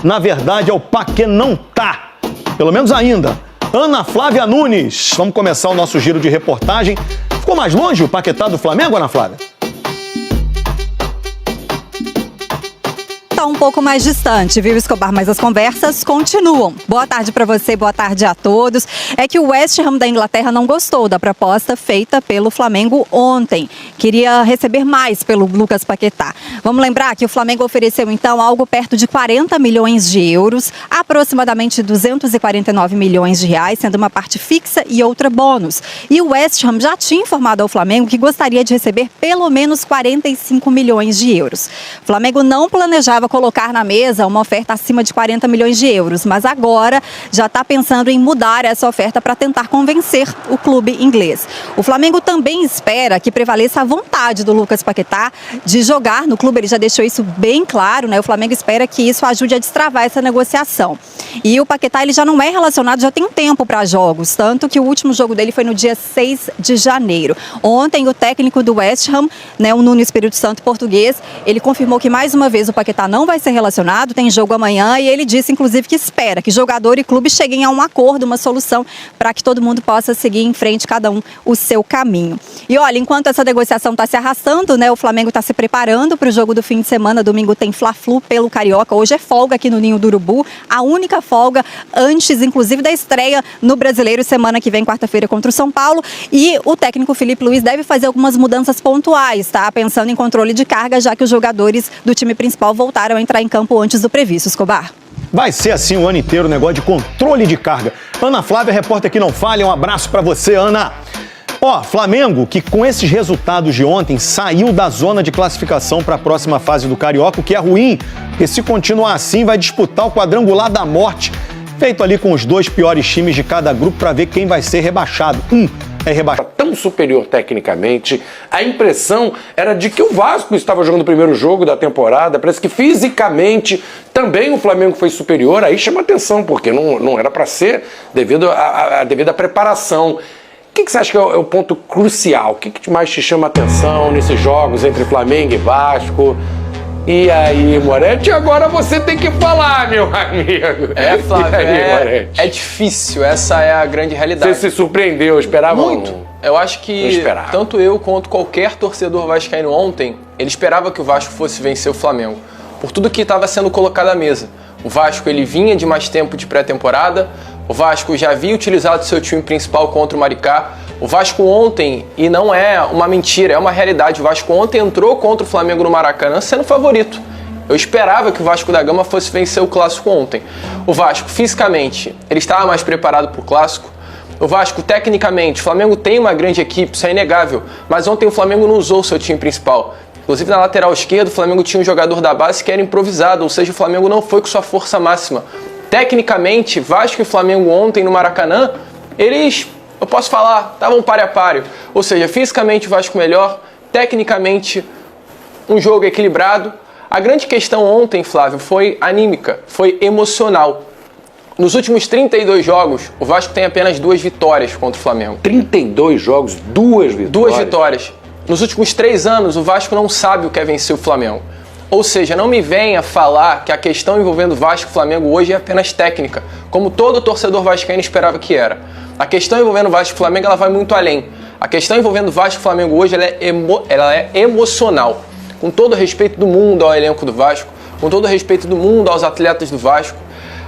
Na verdade, é o Paquetá não tá. Pelo menos ainda. Ana Flávia Nunes. Vamos começar o nosso giro de reportagem. Ficou mais longe o Paquetá do Flamengo, Ana Flávia? Um pouco mais distante, viu, Escobar? Mas as conversas continuam. Boa tarde para você, boa tarde a todos. É que o West Ham da Inglaterra não gostou da proposta feita pelo Flamengo ontem. Queria receber mais pelo Lucas Paquetá. Vamos lembrar que o Flamengo ofereceu, então, algo perto de 40 milhões de euros, aproximadamente 249 milhões de reais, sendo uma parte fixa e outra bônus. E o West Ham já tinha informado ao Flamengo que gostaria de receber pelo menos 45 milhões de euros. O Flamengo não planejava colocar na mesa uma oferta acima de 40 milhões de euros, mas agora já está pensando em mudar essa oferta para tentar convencer o clube inglês. O Flamengo também espera que prevaleça a vontade do Lucas Paquetá de jogar no clube, ele já deixou isso bem claro, né? O Flamengo espera que isso ajude a destravar essa negociação. E o Paquetá, ele já não é relacionado, já tem tempo para jogos, tanto que o último jogo dele foi no dia 6 de janeiro. Ontem, o técnico do West Ham, né, o Nuno Espírito Santo português, ele confirmou que mais uma vez o Paquetá não vai ser relacionado, tem jogo amanhã, e ele disse, inclusive, que espera que jogador e clube cheguem a um acordo, uma solução, para que todo mundo possa seguir em frente, cada um o seu caminho. E olha, enquanto essa negociação está se arrastando, né, o Flamengo está se preparando para o jogo do fim de semana. Domingo tem Fla-Flu pelo Carioca, hoje é folga aqui no Ninho do Urubu, a única folga antes, inclusive, da estreia no Brasileiro, semana que vem, quarta-feira, contra o São Paulo, e o técnico Felipe Luiz deve fazer algumas mudanças pontuais, tá? Pensando em controle de carga, já que os jogadores do time principal voltaram a entrar em campo antes do previsto, Escobar. Vai ser assim o ano inteiro, o negócio de controle de carga. Ana Flávia, repórter que não falha, um abraço pra você, Ana. Ó, Flamengo, que com esses resultados de ontem saiu da zona de classificação para a próxima fase do Carioca, o que é ruim, porque se continuar assim vai disputar o quadrangular da morte, feito ali com os dois piores times de cada grupo para ver quem vai ser rebaixado. É rebaixado. Tão superior tecnicamente, a impressão era de que o Vasco estava jogando o primeiro jogo da temporada, parece que fisicamente também o Flamengo foi superior, aí chama atenção, porque não era para ser devido à preparação. O que você acha que é o ponto crucial? O que mais te chama atenção nesses jogos entre Flamengo e Vasco? E aí, Moretti, agora você tem que falar, meu amigo. Flávio, é difícil, essa é a grande realidade. Você se surpreendeu, esperava? Muito. Eu acho que tanto eu quanto qualquer torcedor vascaíno ontem, ele esperava que o Vasco fosse vencer o Flamengo, por tudo que estava sendo colocado à mesa. O Vasco, ele vinha de mais tempo de pré-temporada, o Vasco já havia utilizado seu time principal contra o Maricá. O Vasco ontem, e não é uma mentira, é uma realidade, o Vasco ontem entrou contra o Flamengo no Maracanã sendo favorito. Eu esperava que o Vasco da Gama fosse vencer o Clássico ontem. O Vasco, fisicamente, ele estava mais preparado para o Clássico. O Vasco, tecnicamente, o Flamengo tem uma grande equipe, isso é inegável, mas ontem o Flamengo não usou o seu time principal. Inclusive na lateral esquerda, o Flamengo tinha um jogador da base que era improvisado, ou seja, o Flamengo não foi com sua força máxima. Tecnicamente, Vasco e Flamengo ontem no Maracanã, eles, eu posso falar, estavam páreo a páreo. Ou seja, fisicamente o Vasco melhor, tecnicamente um jogo equilibrado. A grande questão ontem, Flávio, foi anímica, foi emocional. Nos últimos 32 jogos, o Vasco tem apenas 2 vitórias contra o Flamengo. 32 jogos, 2 vitórias? 2 vitórias. Nos últimos 3 anos, o Vasco não sabe o que é vencer o Flamengo. Ou seja, não me venha falar que a questão envolvendo Vasco e Flamengo hoje é apenas técnica, como todo torcedor vascaíno esperava que era. A questão envolvendo Vasco e Flamengo, ela vai muito além. A questão envolvendo Vasco e Flamengo hoje, ela é emocional. Com todo o respeito do mundo ao elenco do Vasco, com todo o respeito do mundo aos atletas do Vasco,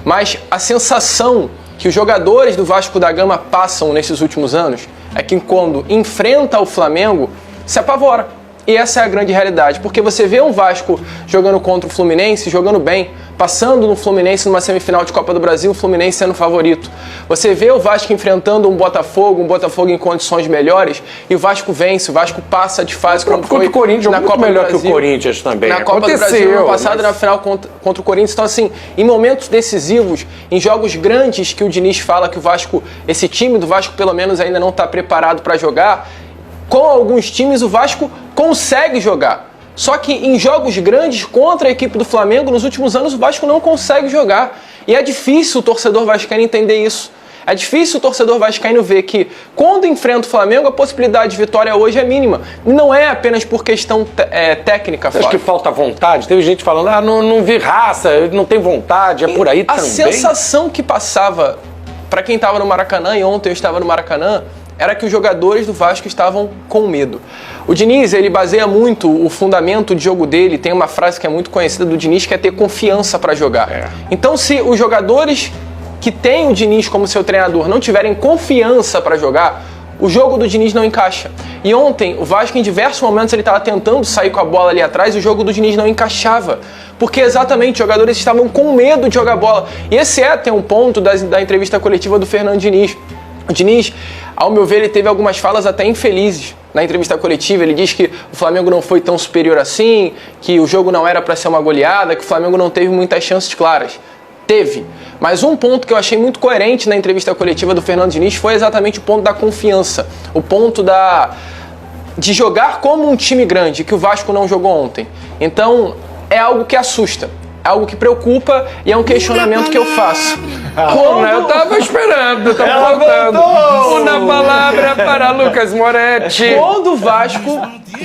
mas a sensação que os jogadores do Vasco da Gama passam nesses últimos anos é que quando enfrenta o Flamengo, se apavora. E essa é a grande realidade, porque você vê um Vasco jogando contra o Fluminense, jogando bem, passando no Fluminense numa semifinal de Copa do Brasil, o Fluminense sendo favorito. Você vê o Vasco enfrentando um Botafogo em condições melhores, e o Vasco vence, o Vasco passa de fase como foi o Corinthians, na Copa melhor do Brasil, que o Corinthians também. Na Copa do Brasil, no passado, na final contra o Corinthians. Então, assim, em momentos decisivos, em jogos grandes que o Diniz fala que o Vasco, esse time do Vasco pelo menos ainda não está preparado para jogar, com alguns times o Vasco consegue jogar. Só que em jogos grandes contra a equipe do Flamengo, nos últimos anos o Vasco não consegue jogar. E é difícil o torcedor vascaíno entender isso. É difícil o torcedor vascaíno ver que, quando enfrenta o Flamengo, a possibilidade de vitória hoje é mínima. Não é apenas por questão técnica. Acho que falta vontade. Teve gente falando, não vi raça, não tem vontade, é por aí também. A sensação que passava para quem estava no Maracanã, e ontem eu estava no Maracanã, era que os jogadores do Vasco estavam com medo. O Diniz, ele baseia muito o fundamento de jogo dele, tem uma frase que é muito conhecida do Diniz, que é ter confiança para jogar. Então, se os jogadores que têm o Diniz como seu treinador não tiverem confiança para jogar, o jogo do Diniz não encaixa. E ontem, o Vasco, em diversos momentos, ele estava tentando sair com a bola ali atrás e o jogo do Diniz não encaixava. Porque exatamente os jogadores estavam com medo de jogar bola. E esse é até um ponto da entrevista coletiva do Fernando Diniz. O Diniz, ao meu ver, ele teve algumas falas até infelizes na entrevista coletiva. Ele diz que o Flamengo não foi tão superior assim, que o jogo não era para ser uma goleada, que o Flamengo não teve muitas chances claras. Teve. Mas um ponto que eu achei muito coerente na entrevista coletiva do Fernando Diniz foi exatamente o ponto da confiança. O ponto de jogar como um time grande, que o Vasco não jogou ontem. Então, é algo que assusta. É algo que preocupa e é um questionamento que eu faço. Eu tava esperando, tava voltando. Uma palavra para Lucas Moretti. Quando o Vasco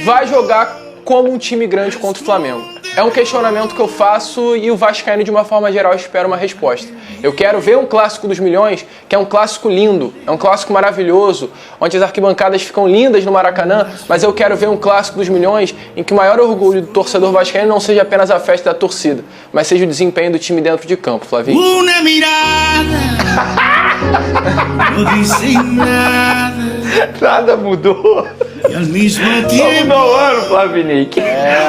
vai jogar como um time grande contra o Flamengo? É um questionamento que eu faço e o vascaíno, de uma forma geral, espera uma resposta. Eu quero ver um clássico dos milhões, que é um clássico lindo, é um clássico maravilhoso, onde as arquibancadas ficam lindas no Maracanã, mas eu quero ver um clássico dos milhões em que o maior orgulho do torcedor vascaíno não seja apenas a festa da torcida, mas seja o desempenho do time dentro de campo, Flavinho. Uma mirada, não disse nada. Nada mudou. E ao mesmo Só tempo. mudou o ano, Flavinique.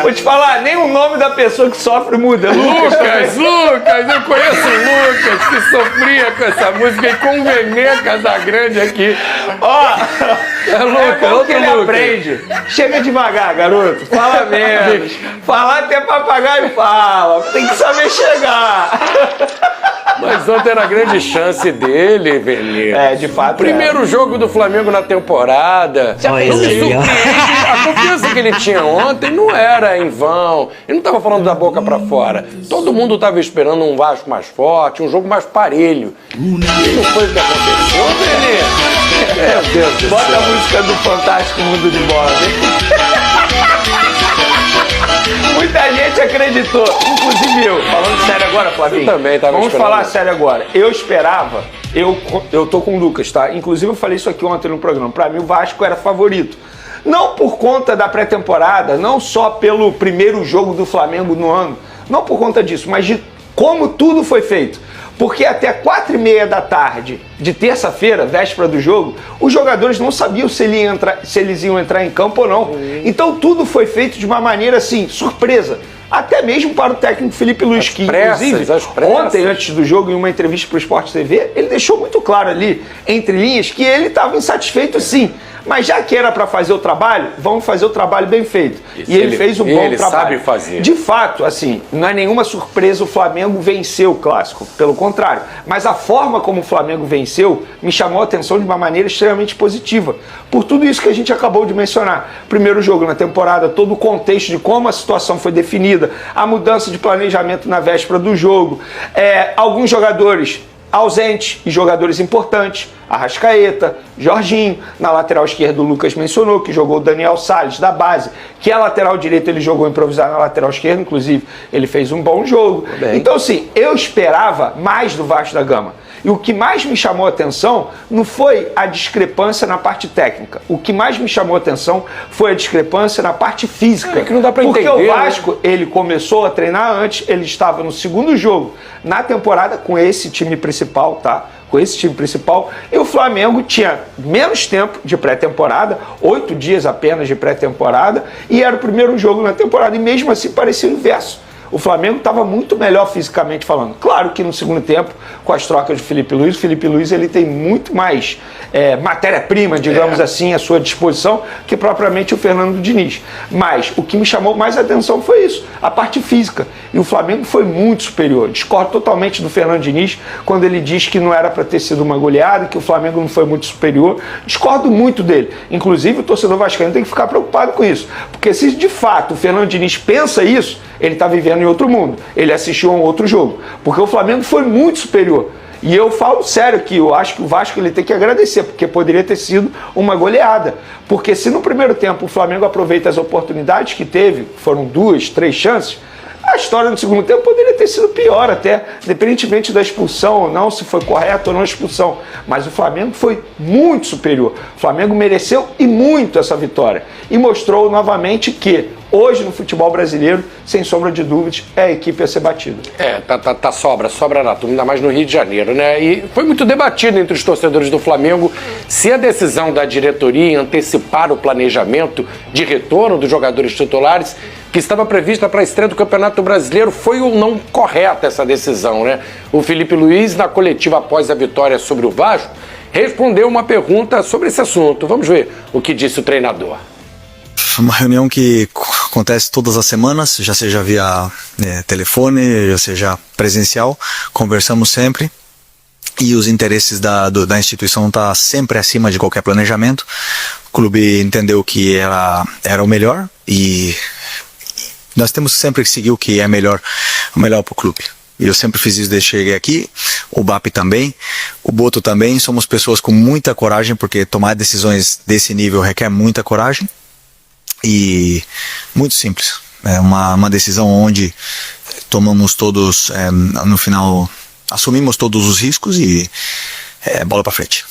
Vou te falar, nem o nome da pessoa que sofre muda. Lucas, eu conheço o Lucas que sofria com essa música e com o Nenê Casagrande aqui. Ó, Lucas, como que ele aprende. Chega devagar, garoto. Fala menos. Falar até papagaio fala. Tem que saber chegar. Mas ontem era a grande chance dele, Velho. De fato. Primeiro jogo do Flamengo na temporada. Não me surpreende. A confiança que ele tinha ontem não era em vão. Ele não estava falando da boca pra fora. Todo mundo estava esperando um Vasco mais forte, um jogo mais parelho. E não foi o que aconteceu, Velho. Meu Deus do céu. Bota a música do Fantástico Mundo de Bola. Muita gente acreditou, inclusive eu. Falando sério agora, Flavinho. Eu também estava Vamos esperando. falar sério agora. Eu esperava, eu tô com o Lucas, tá? Inclusive eu falei isso aqui ontem no programa. Pra mim o Vasco era favorito. Não por conta da pré-temporada, não só pelo primeiro jogo do Flamengo no ano, não por conta disso, mas de como tudo foi feito. Porque até 4h30 da tarde de terça-feira, véspera do jogo, os jogadores não sabiam se eles iam entrar em campo ou não. Então tudo foi feito de uma maneira assim, surpresa. Até mesmo para o técnico Felipe Luiz, que inclusive ontem, antes do jogo, em uma entrevista para o Sport TV, ele deixou muito claro ali, entre linhas, que ele estava insatisfeito sim. Mas já que era para fazer o trabalho, vamos fazer o trabalho bem feito. E ele fez um bom trabalho. Ele sabe fazer. De fato, assim, não é nenhuma surpresa o Flamengo vencer o Clássico. Pelo contrário. Mas a forma como o Flamengo venceu me chamou a atenção de uma maneira extremamente positiva. Por tudo isso que a gente acabou de mencionar. Primeiro jogo na temporada, todo o contexto de como a situação foi definida, a mudança de planejamento na véspera do jogo, alguns jogadores ausentes e jogadores importantes, Arrascaeta, Jorginho, na lateral esquerda o Lucas mencionou que jogou o Daniel Salles da base, que a lateral direita ele jogou improvisado na lateral esquerda, inclusive ele fez um bom jogo. Então assim, eu esperava mais do Vasco da Gama. E o que mais me chamou a atenção não foi a discrepância na parte técnica. O que mais me chamou a atenção foi a discrepância na parte física. Que não dá pra entender, porque o Vasco, ele começou a treinar antes, ele estava no segundo jogo na temporada com esse time principal, tá? Com esse time principal, e o Flamengo tinha menos tempo de pré-temporada, 8 dias apenas de pré-temporada, e era o primeiro jogo na temporada, e mesmo assim parecia o inverso. O Flamengo estava muito melhor fisicamente falando. Claro que no segundo tempo, com as trocas de Felipe Luiz, o Felipe Luiz ele tem muito mais matéria-prima, digamos assim, à sua disposição, que propriamente o Fernando Diniz. Mas o que me chamou mais a atenção foi isso, a parte física. E o Flamengo foi muito superior. Discordo totalmente do Fernando Diniz quando ele diz que não era para ter sido uma goleada, que o Flamengo não foi muito superior. Discordo muito dele. Inclusive, o torcedor vascaíno tem que ficar preocupado com isso. Porque se de fato o Fernando Diniz pensa isso, ele está vivendo em outro mundo. Ele assistiu a um outro jogo. Porque o Flamengo foi muito superior. E eu falo sério que eu acho que o Vasco ele tem que agradecer, porque poderia ter sido uma goleada. Porque se no primeiro tempo o Flamengo aproveita as oportunidades que teve, foram 2, 3 chances, a história no segundo tempo poderia ter sido pior até, independentemente da expulsão ou não, se foi correto ou não a expulsão. Mas o Flamengo foi muito superior. O Flamengo mereceu e muito essa vitória. E mostrou novamente que hoje no futebol brasileiro, sem sombra de dúvidas, é a equipe a ser batida. Sobra na turma, ainda mais no Rio de Janeiro, né? E foi muito debatido entre os torcedores do Flamengo se a decisão da diretoria em antecipar o planejamento de retorno dos jogadores titulares, que estava prevista para a estreia do Campeonato Brasileiro, foi ou não correta essa decisão, né? O Felipe Luiz, na coletiva após a vitória sobre o Vasco, respondeu uma pergunta sobre esse assunto. Vamos ver o que disse o treinador. Uma reunião que acontece todas as semanas, já seja via telefone, já seja presencial, conversamos sempre e os interesses da instituição estão sempre acima de qualquer planejamento. O clube entendeu que era o melhor e nós temos sempre que seguir o que é melhor para o clube. Eu sempre fiz isso desde que cheguei aqui, o BAP também, o Boto também, somos pessoas com muita coragem, porque tomar decisões desse nível requer muita coragem. E muito simples, é uma decisão onde tomamos todos, no final, assumimos todos os riscos e bola pra frente.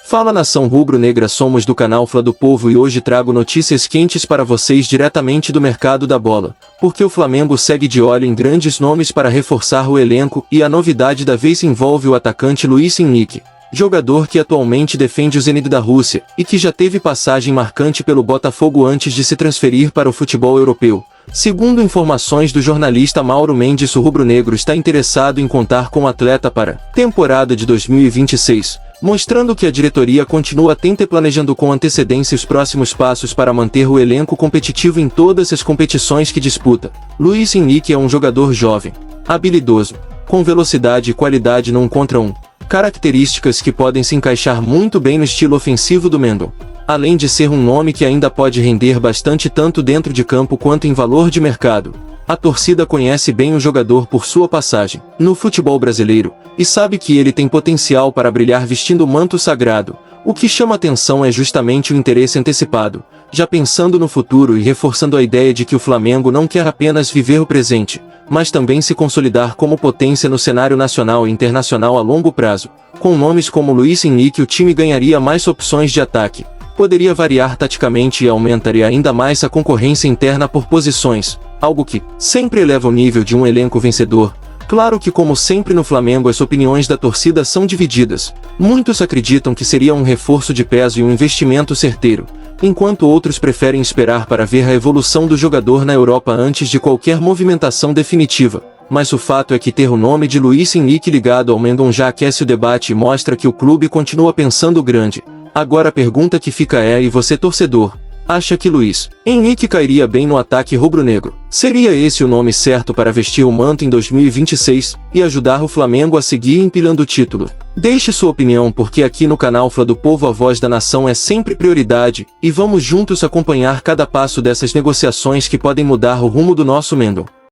Fala nação rubro-negra, somos do canal Fla do Povo e hoje trago notícias quentes para vocês diretamente do mercado da bola, porque o Flamengo segue de olho em grandes nomes para reforçar o elenco e a novidade da vez envolve o atacante Luiz Henrique, jogador que atualmente defende o Zenit da Rússia e que já teve passagem marcante pelo Botafogo antes de se transferir para o futebol europeu. Segundo informações do jornalista Mauro Mendes, o rubro-negro está interessado em contar com o atleta para a temporada de 2026, mostrando que a diretoria continua atenta e planejando com antecedência os próximos passos para manter o elenco competitivo em todas as competições que disputa. Luiz Henrique é um jogador jovem, habilidoso, com velocidade e qualidade no 1 contra 1. Características que podem se encaixar muito bem no estilo ofensivo do Mendel, além de ser um nome que ainda pode render bastante tanto dentro de campo quanto em valor de mercado. A torcida conhece bem o jogador por sua passagem no futebol brasileiro e sabe que ele tem potencial para brilhar vestindo o manto sagrado. O que chama atenção é justamente o interesse antecipado, já pensando no futuro e reforçando a ideia de que o Flamengo não quer apenas viver o presente, mas também se consolidar como potência no cenário nacional e internacional a longo prazo. Com nomes como Luiz Henrique, o time ganharia mais opções de ataque, poderia variar taticamente e aumentaria ainda mais a concorrência interna por posições, algo que sempre eleva o nível de um elenco vencedor. Claro que, como sempre no Flamengo, as opiniões da torcida são divididas. Muitos acreditam que seria um reforço de peso e um investimento certeiro, enquanto outros preferem esperar para ver a evolução do jogador na Europa antes de qualquer movimentação definitiva. Mas o fato é que ter o nome de Luiz Henrique ligado ao Mendonça já aquece o debate e mostra que o clube continua pensando grande. Agora a pergunta que fica é: e você, torcedor, acha que Luiz Henrique cairia bem no ataque rubro-negro? Seria esse o nome certo para vestir o manto em 2026 e ajudar o Flamengo a seguir empilhando o título? Deixe sua opinião, porque aqui no canal Fla do Povo a voz da nação é sempre prioridade, e vamos juntos acompanhar cada passo dessas negociações que podem mudar o rumo do nosso Mendonça.